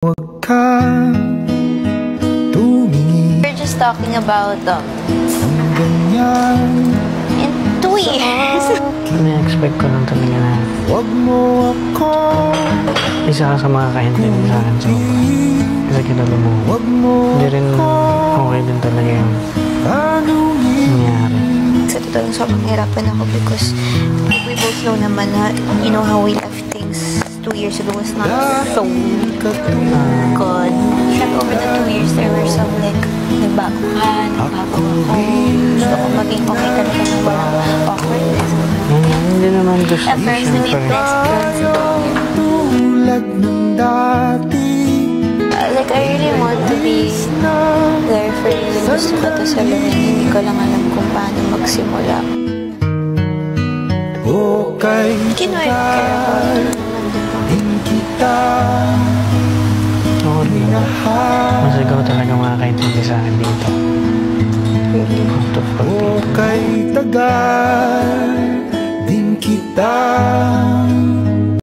Huwag kang tumingin. We're just talking about ganyan. in 2 years. Na-expect ko lang talaga na Huwag mo ako isa ka sa mga kahintindi sa akin sobra. Kasi kinala mo, Huwag mo hindi rin okay din talaga yung nangyari. Sa totoo lang, sobrang hirapan ako because we both know naman na, you know, how we left things 2 years ago was not so good. Like over the 2 years, there were some like, nagbago ka, nagbago ako. Gusto ko maging okay talaga na walang awkwardness. Hindi naman gusto At first, naging best friends. tulad ng dati. Like, I really want to be there for you. Gusto ko to saluhin. Hindi ko lang alam kung paano magsimula. Okay, Kinuha yung care about din kita. Oo rin. Mas ikaw talaga makakaintindi sa akin dito. really. Out of all people. Okay, tagal